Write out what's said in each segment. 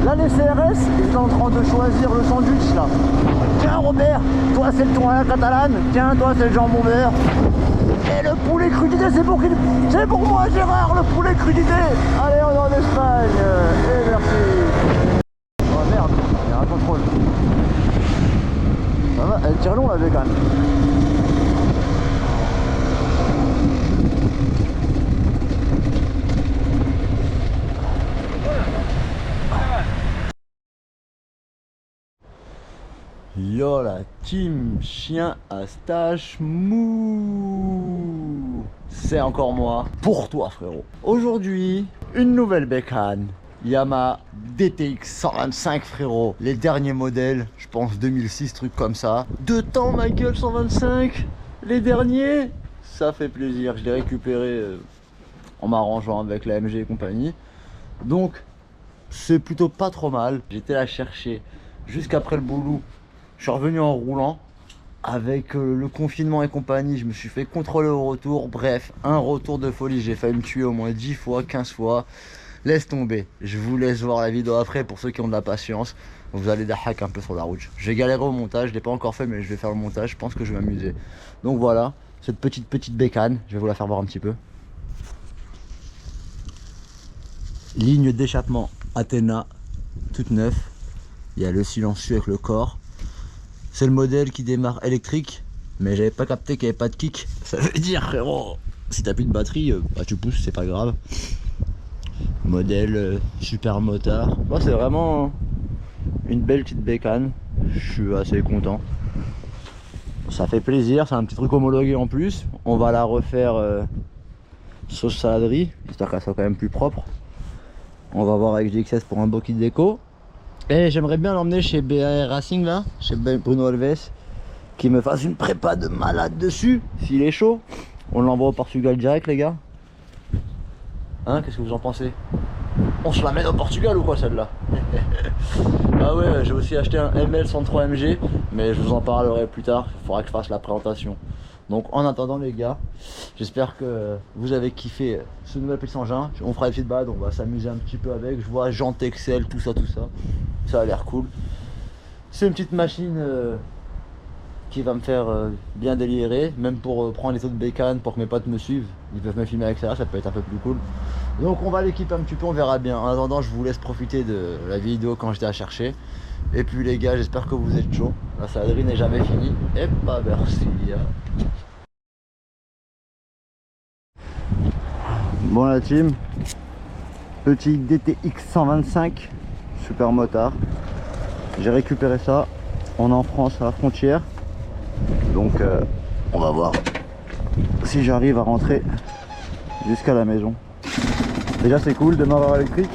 Là les CRS, ils sont en train de choisir le sandwich là. Tiens Robert, toi c'est le thon à la catalane, tiens toi c'est le jambon beurre. Et le poulet crudité c'est pour qui? C'est pour moi Gérard, le poulet crudité. Allez on est en Espagne. Et merci. Oh merde, il y a un contrôle. Ça va, elle tire long la bécane. Yo la team chien à stache mou. C'est encore moi pour toi frérot. Aujourd'hui une nouvelle bécane Yamaha DTX 125 frérot. Les derniers modèles, je pense 2006 truc comme ça. De temps ma gueule 125. Les derniers, ça fait plaisir. Je l'ai récupéré en m'arrangeant avec la MG et compagnie. Donc c'est plutôt pas trop mal. J'étais la chercher jusqu'après le boulot. Je suis revenu en roulant. Avec le confinement et compagnie, je me suis fait contrôler au retour. Bref, un retour de folie. J'ai failli me tuer au moins 10 fois, 15 fois. Laisse tomber. Je vous laisse voir la vidéo après pour ceux qui ont de la patience. Vous allez hack un peu sur la route. J'ai galéré au montage. Je l'ai pas encore fait, mais je vais faire le montage. Je pense que je vais m'amuser. Donc voilà, cette petite bécane. Je vais vous la faire voir un petit peu. Ligne d'échappement Athena, toute neuve. Il y a le silencieux avec le corps. C'est le modèle qui démarre électrique, mais j'avais pas capté qu'il n'y avait pas de kick. Ça veut dire frérot, si t'as plus de batterie, bah tu pousses, c'est pas grave. Modèle super motard. Moi c'est vraiment une belle petite bécane. Je suis assez content. Ça fait plaisir, c'est un petit truc homologué en plus. On va la refaire sauce saladerie, histoire qu'elle soit quand même plus propre. On va voir avec GXS pour un beau kit déco. Et j'aimerais bien l'emmener chez BAR Racing là, chez Bruno Alves, qui me fasse une prépa de malade dessus, s'il est chaud. On l'envoie au Portugal direct les gars. Hein, qu'est-ce que vous en pensez? On se l'amène au Portugal ou quoi celle-là? Ah ouais, j'ai aussi acheté un ML103 MG, mais je vous en parlerai plus tard, il faudra que je fasse la présentation. Donc en attendant les gars, j'espère que vous avez kiffé ce nouvel petit engin. On fera des petites balades, on va s'amuser un petit peu avec. Je vois jante Excel, tout ça. Ça a l'air cool. C'est une petite machine qui va me faire bien délirer. Même pour prendre les autres bécanes, pour que mes potes me suivent. Ils peuvent me filmer avec ça peut être un peu plus cool. Donc on va l'équiper un petit peu, on verra bien. En attendant, je vous laisse profiter de la vidéo quand j'étais à chercher. Et puis les gars, j'espère que vous êtes chauds. La saladerie n'est jamais finie. Et bah merci. Bon la team, petit DTX 125, super motard. J'ai récupéré ça. On est en France à la frontière. Donc on va voir si j'arrive à rentrer jusqu'à la maison. Déjà c'est cool, démarreur électrique.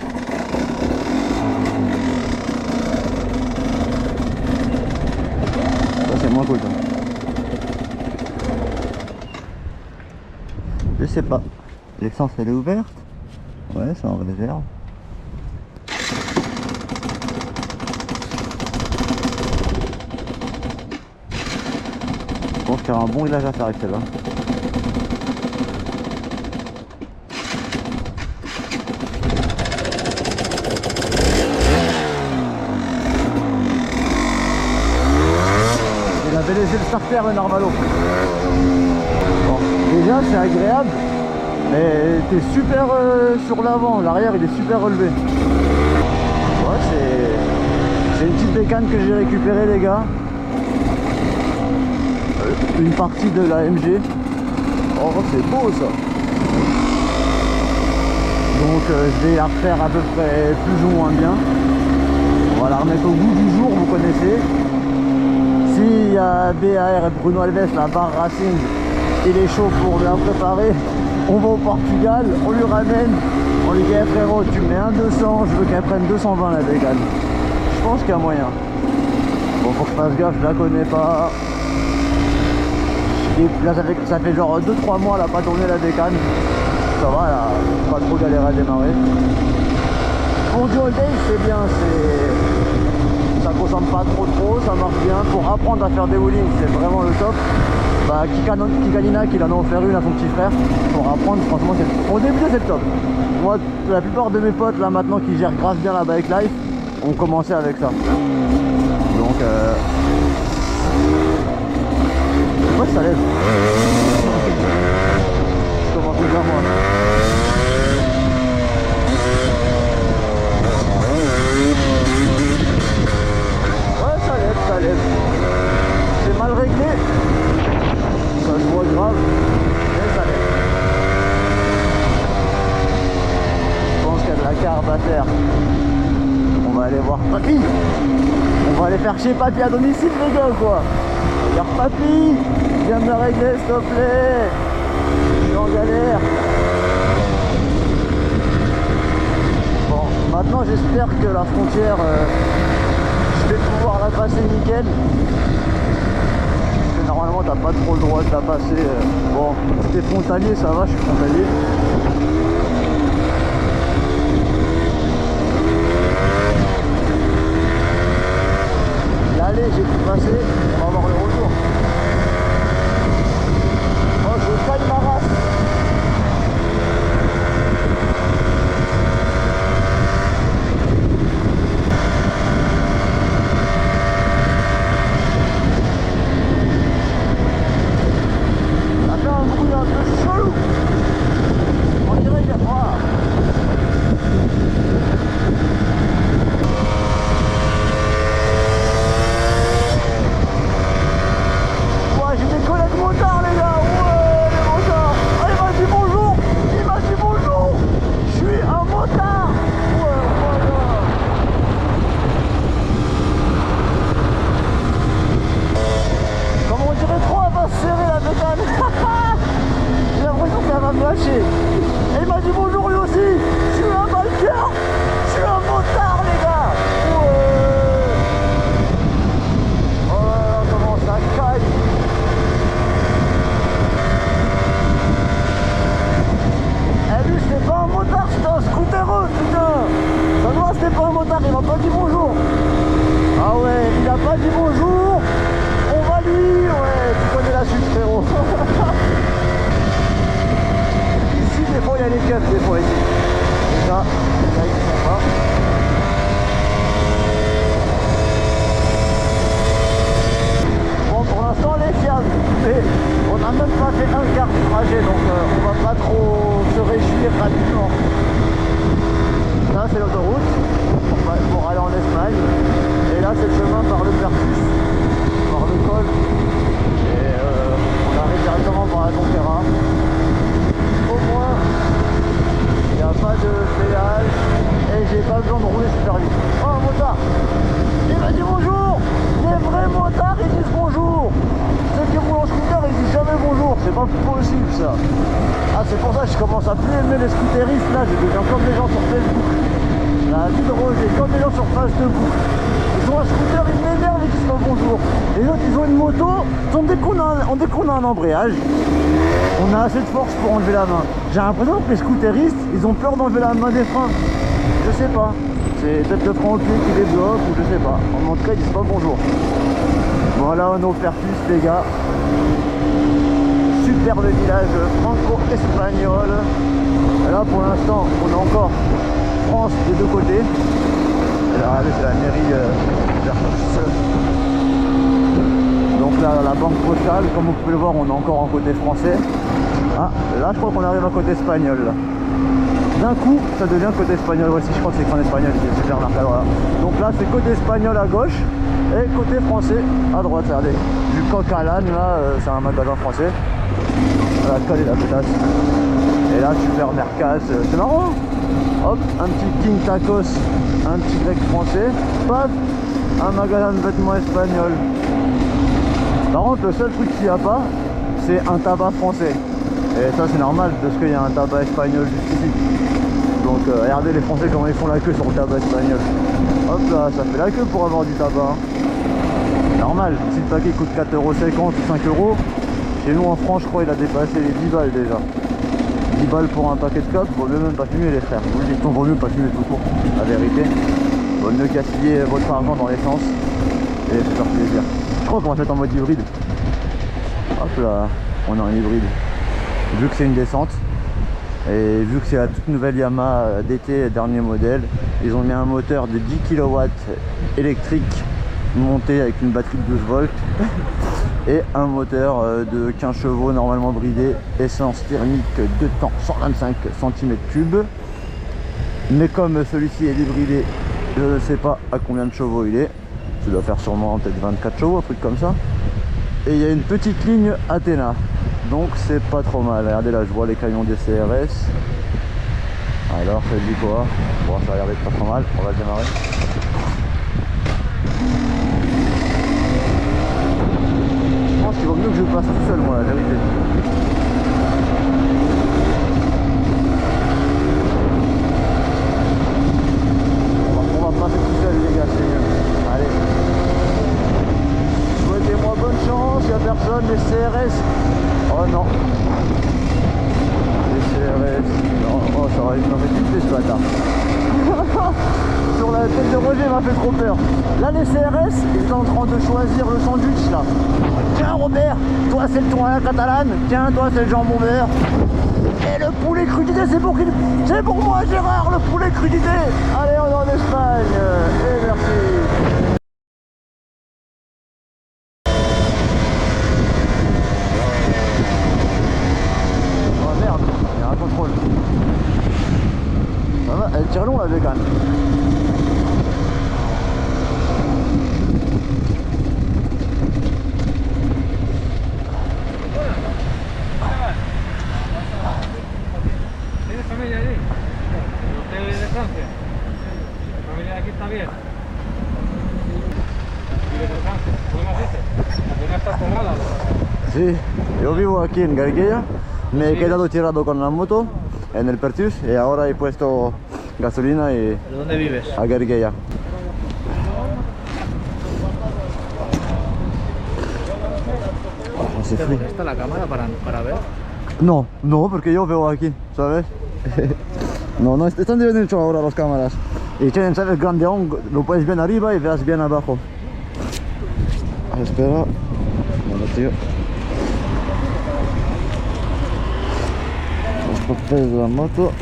C'est moins cool ça. Je sais pas. L'essence elle est ouverte. Ouais, c'est en réserve. Je pense qu'il y a un bon réglage à faire avec celle-là. Il avait laissé le starter le Narvalo. Bon, déjà c'est agréable, mais t'es super sur l'avant, l'arrière il est super relevé. Ouais, c'est une petite bécane que j'ai récupérée les gars. Une partie de la MG. Oh c'est beau ça. Donc je vais la refaire à peu près plus ou moins bien. On va la remettre au goût du jour, vous connaissez. S'il y a BAR et Bruno Alves, la barre Racing, il est chaud pour la préparer. On va au Portugal, on lui ramène, on lui dit hey, frérot tu mets un 200, je veux qu'elle prenne 220 la bécane. Je pense qu'il y a moyen. Bon faut que je fasse gaffe, je la connais pas. Et là ça fait genre 2-3 mois elle a pas tourné la bécane. Ça va, elle a pas trop galéré à démarrer. Pour du all day c'est bien, ça consomme pas trop, ça marche bien. Pour apprendre à faire des wheelings c'est vraiment le top. Bah, Kikalina qui en a offert une à son petit frère pour apprendre, franchement c'est au début c'est le top. Moi la plupart de mes potes là maintenant qui gèrent grâce bien la bike life, on commençait avec ça. Donc ouais, ça lève. Je commence déjà moi. Ouais, ça lève. C'est mal réglé. Ça se voit grave. Mais ça lève. Je pense qu'il y a de la carbe à terre. On va aller voir papy. On va aller faire chez papy à domicile les gars quoi. Regarde papy, viens me régler s'il te plaît. Je suis en galère. Bon, maintenant j'espère que la frontière, je vais pouvoir la passer nickel. Parce que normalement t'as pas trop le droit de la passer. Bon, si t'es frontalier ça va, je suis frontalier. L'aller j'ai pu passer, on va voir le retour. Oh je caille ma race. Ça fait un bruit un peu chelou. On dirait qu'il y a froid. Et il m'a dit bonjour lui aussi. Je suis un biker. Je suis un motard les gars. Ouais. Oh là là, comment ça caille. Eh lui c'était pas un motard, c'était un scootereux putain. Ça doit c'était pas un motard, il m'a pas dit bonjour. Ah ouais, il a pas dit bonjour. On va lui, ouais, tu connais la suite frérot. Des fois il y a les keufs, des fois ici. Déjà, là ils sont pas. Bon pour l'instant les fiables, mais on n'a même pas fait un quart du trajet donc on va pas trop se réjouir rapidement. Là c'est l'autoroute pour aller en Espagne. Et là c'est le chemin par le Pertus, par le col. Et on arrive directement par la Conquera. Au moins il n'y a pas de péage et j'ai pas besoin de rouler super vite. Oh un motard, il m'a dit bonjour. Les vrais motards ils disent bonjour. Ceux qui roulent en scooter ils disent jamais bonjour. C'est pas possible ça. Ah c'est pour ça que je commence à plus aimer les scooteristes. Là je deviens comme les gens sur Facebook. La vie de Roger, comme les gens sur Facebook. Ils ont un scooter, ils m'énervent et ils disent pas bonjour. Les autres ils ont une moto, dès qu'on a un embrayage, on a assez de force pour enlever la main. J'ai l'impression que les scooteristes, ils ont peur d'enlever la main des freins. Je sais pas. C'est peut-être le frein au pied qui les bloque ou je sais pas. En tout cas, ils disent pas bonjour. Voilà, on est au Pertus, les gars. Superbe village franco-espagnol. Là, pour l'instant, on a encore France des deux côtés. Et là, regardez, c'est la mairie Pertus. Donc là, la banque postale, comme vous pouvez le voir, on est encore en côté français. Ah, là, je crois qu'on arrive à côté espagnol. D'un coup, ça devient côté espagnol. Voici, je crois que c'est écran espagnol, c'est super marqué. Voilà. Donc là, c'est côté espagnol à gauche et côté français à droite. Regardez, du coq à l'âne, là, c'est un magasin français. La colle et la pétasse. Et là, super mercaz. C'est marrant. Hop, un petit King Tacos, un petit grec français. Paf, un magasin de vêtements espagnol. Par contre, le seul truc qu'il n'y a pas, c'est un tabac français. Et ça, c'est normal, parce qu'il y a un tabac espagnol juste ici. Donc, regardez les Français comment ils font la queue sur le tabac espagnol. Hop là, ça fait la queue pour avoir du tabac. Normal, si le paquet coûte 4,50 € ou 5 €, chez nous en France, je crois il a dépassé les 10 balles déjà. 10 balles pour un paquet de clopes, vaut mieux même pas fumer les frères. Vous le dites, vaut mieux pas fumer tout court, la vérité. Vaut mieux gaspiller votre argent dans l'essence et se faire plaisir. Je crois qu'on va se mettre en mode hybride. Hop là, on est en hybride. Vu que c'est une descente et vu que c'est la toute nouvelle Yamaha d'été dernier modèle, Ils ont mis un moteur de 10 kW électrique monté avec une batterie de 12 volts et un moteur de 15 chevaux normalement bridé, essence thermique 2 temps 125 cm3. Mais comme celui-ci est débridé, je ne sais pas à combien de chevaux il est. Ça doit faire sûrement peut-être 24 chevaux, un truc comme ça. Et il y a une petite ligne Athéna, donc c'est pas trop mal. Regardez là, je vois les camions des CRS. Alors ça dit quoi? Bon, ça a l'air d'être pas trop mal, on va démarrer. Je pense qu'il vaut mieux que je passe tout seul, moi, la vérité. On va passer tout seul, les gars, c'est mieux. Allez. Souhaitez-moi bonne chance, il n'y a personne, les CRS. Oh non. Les CRS. Non, oh, ça va, il m'a fait tilter ce bâtard. Sur la tête de Roger, m'a fait trop peur. Là, les CRS, ils sont en train de choisir le sandwich là. Tiens, Robert, toi c'est le thon à la catalane. Tiens, toi c'est le jambon beurre. Et le poulet crudité, c'est pour qui? C'est pour moi, Gérard, le poulet crudité. Allez, on est en Espagne. Et merci. Oh merde, il y a un contrôle. Ça va, elle tire long la végane. Sí, yo vivo aquí en Gargueya, me he quedado tirado con la moto en el Pertus y ahora he puesto gasolina y... ¿De dónde vives? A Gargueya. Oh, ¿Te molesta la cámara para ver? No, no, porque yo veo aquí, ¿sabes? No, no, están bien hechos ahora las cámaras. Y tienen, ¿sabes? Grandeón, lo puedes bien arriba y veas bien abajo. Espera. Bueno, tío. Los papeles de la moto.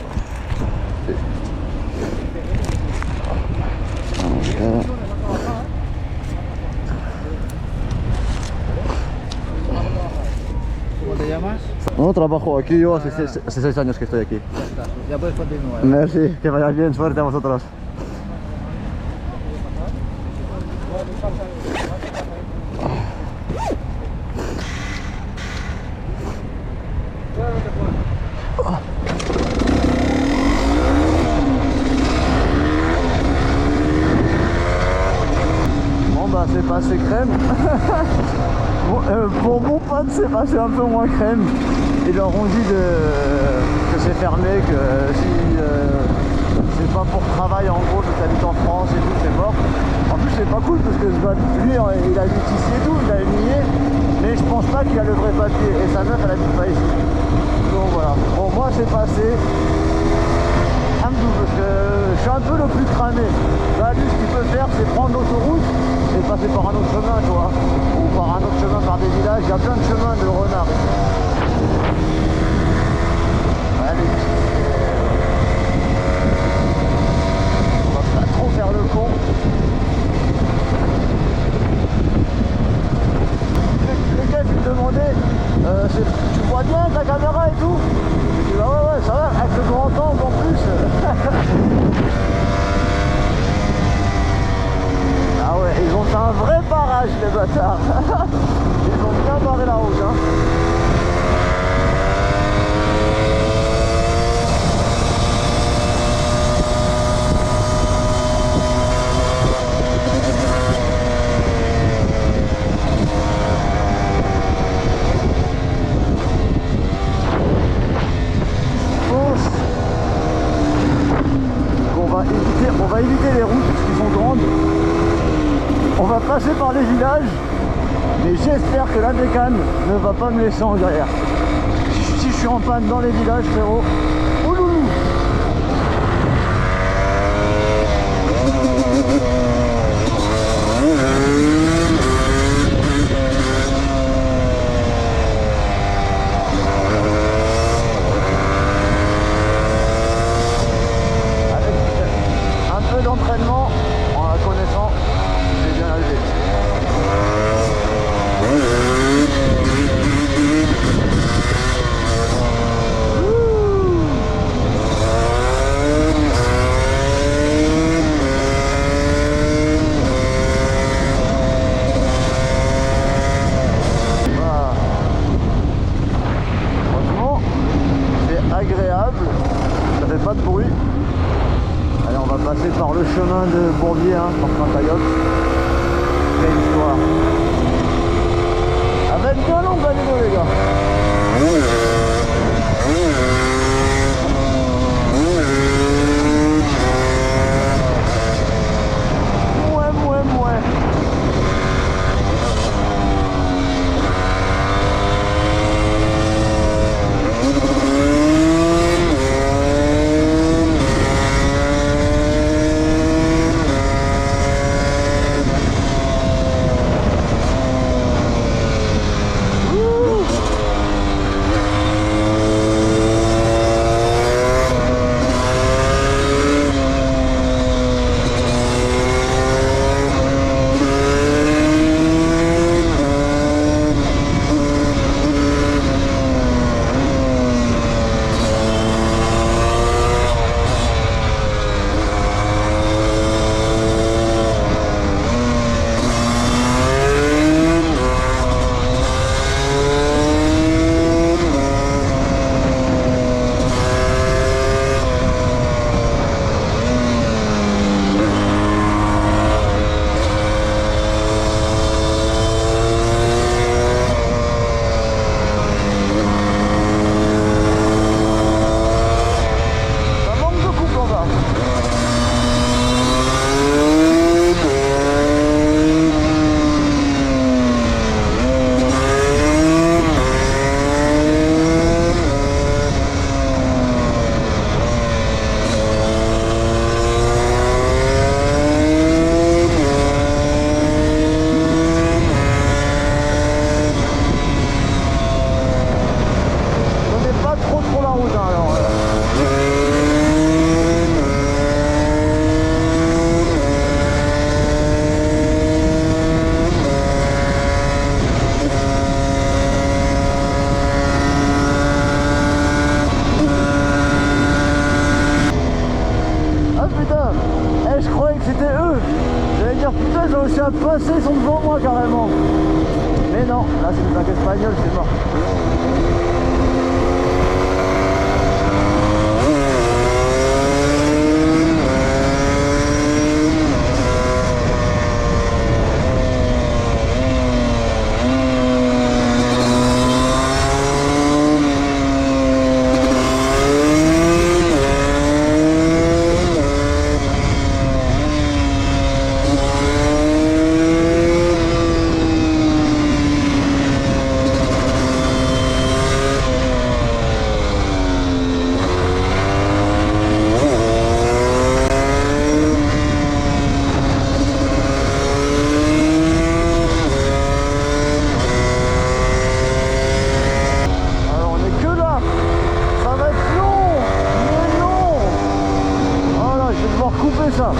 ¿Cómo te llamas? No, trabajo aquí yo hace 6 años que estoy aquí. Ya está, ya puedes continuar. Merci, que vaya bien, suerte a vosotros. Bon bah c'est passé crème. Pour mon pote c'est passé un peu moins crème. Ils leur ont dit que c'est fermé, que si c'est pas pour travail en gros, que tu habites en France et tout, c'est mort. En plus c'est pas cool parce que lui il habite ici et tout, il a nié, mais je pense pas qu'il a le vrai papier et sa meuf elle habite pas ici. Donc voilà, bon moi c'est passé. Parce que je suis un peu le plus cramé. Là lui ce qu'il peut faire c'est prendre l'autoroute et passer par un autre chemin, tu vois, ou par un autre chemin, par des villages. Il y a plein de chemins de renards. Allez, on va pas trop faire le con. Le gars il me demandait tu vois bien avec la caméra et tout? Je dis bah ouais ça va, avec le grand angle en plus. Ah ouais, ils ont fait un vrai barrage les bâtards. Ils ont bien barré la route hein. On va éviter les routes qui sont grandes. On va passer par les villages. Mais j'espère que la bécane ne va pas me laisser en galère. Si je suis en panne dans les villages, frérot. Oh loulou. par Pantayoc. Quelle histoire. Elle va être bien longue la vidéo les gars. Passer, ils sont devant moi carrément. Mais non, là c'est une plaque espagnole, c'est mort. Ça.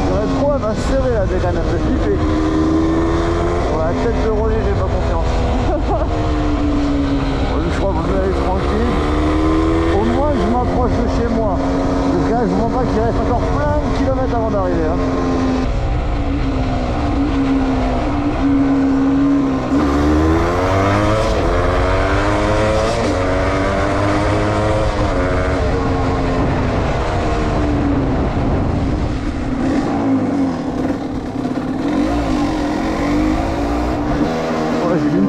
J'aurais trop à va se serrer la décane, elle fait flipper. Pour la tête de relais, j'ai pas confiance. Je crois que vous allez tranquille. Au moins je m'approche de chez moi. Donc là je vous montre pas qu'il reste encore plein de kilomètres avant d'arriver. Hein.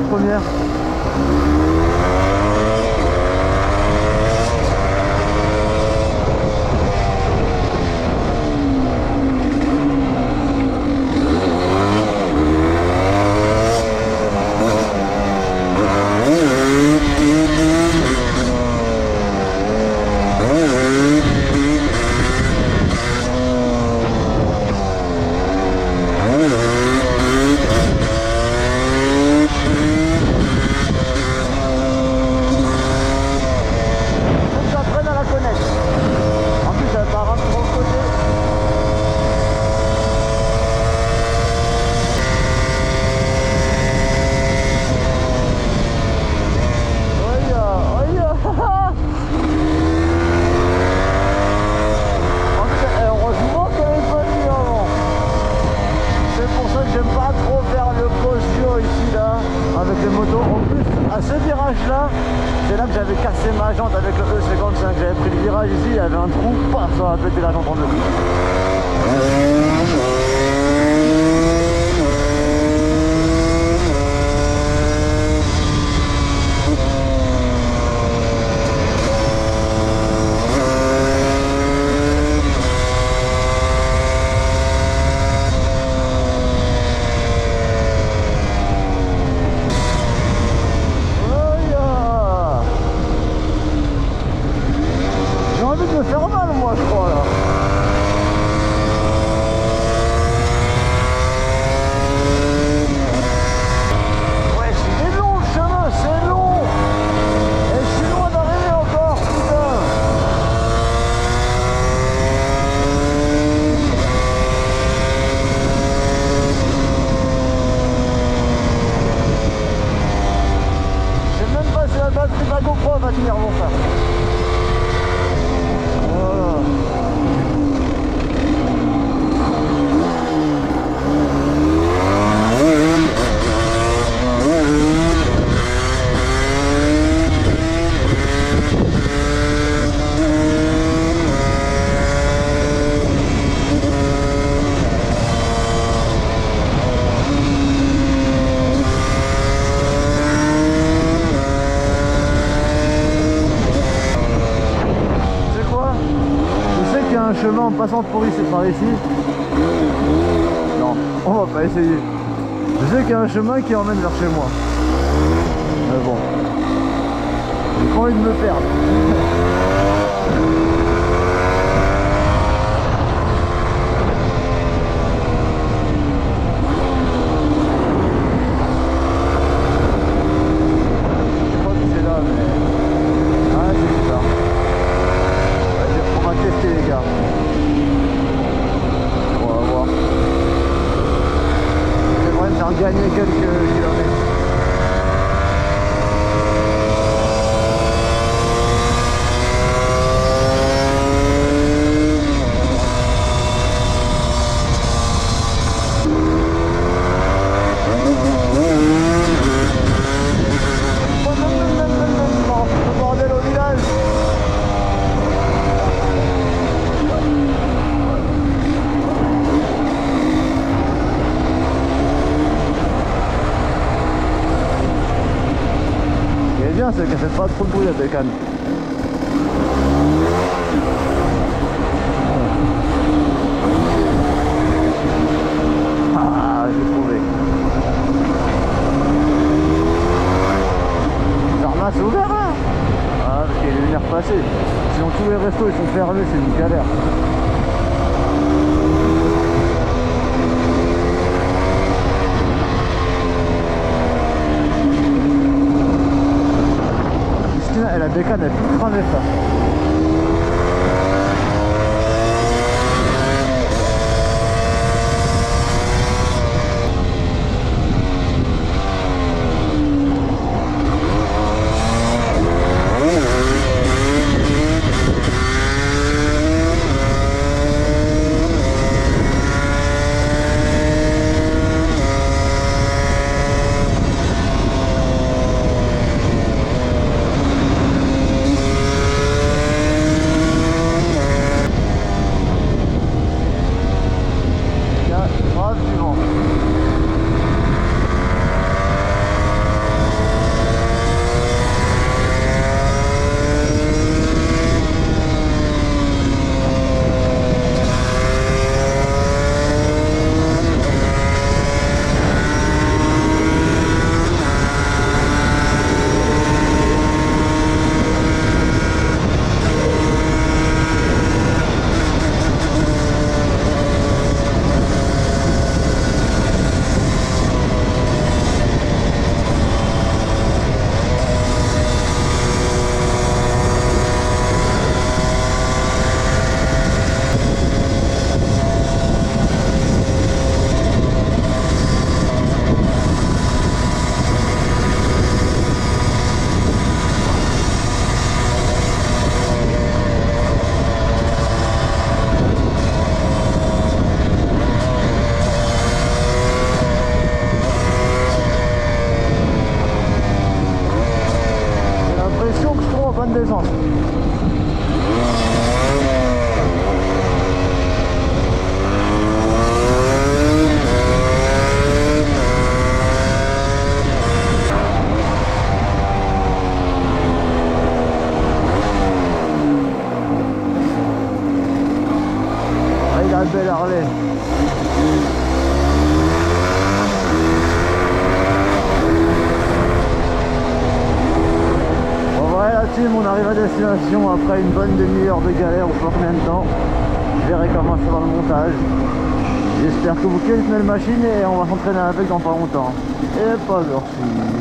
Première. là, c'est là que j'avais cassé ma jante avec le E55. J'avais pris le virage ici, il y avait un trou, paf, ça a pété la jante en deux. Chemin en passant par ici. Non, on va pas essayer. Je sais qu'il y a un chemin qui emmène vers chez moi. Mais bon, j'ai pas envie de me perdre. Je sais pas si c'est là, mais... Ah, c'est bizarre. On va tester les gars. On va voir. J'aimerais me faire gagner quelques kilomètres. Le bordel au village. C'est qu'elle fait pas trop de bruit la bécane. Ah, j'ai trouvé. Zarma, c'est ouvert là. Ah, parce qu'il y a les lumières passées. Sinon tous les restos ils sont fermés, c'est une galère. La bécane a tout cramé ça. pompe d'essence. Ah, il a une belle Harley. On arrive à destination après une bonne demi-heure de galère ou pas combien de temps. Je verrai comment ça va le montage. J'espère que vous kiffez cette machine et on va s'entraîner avec dans pas longtemps. Et pas de refus.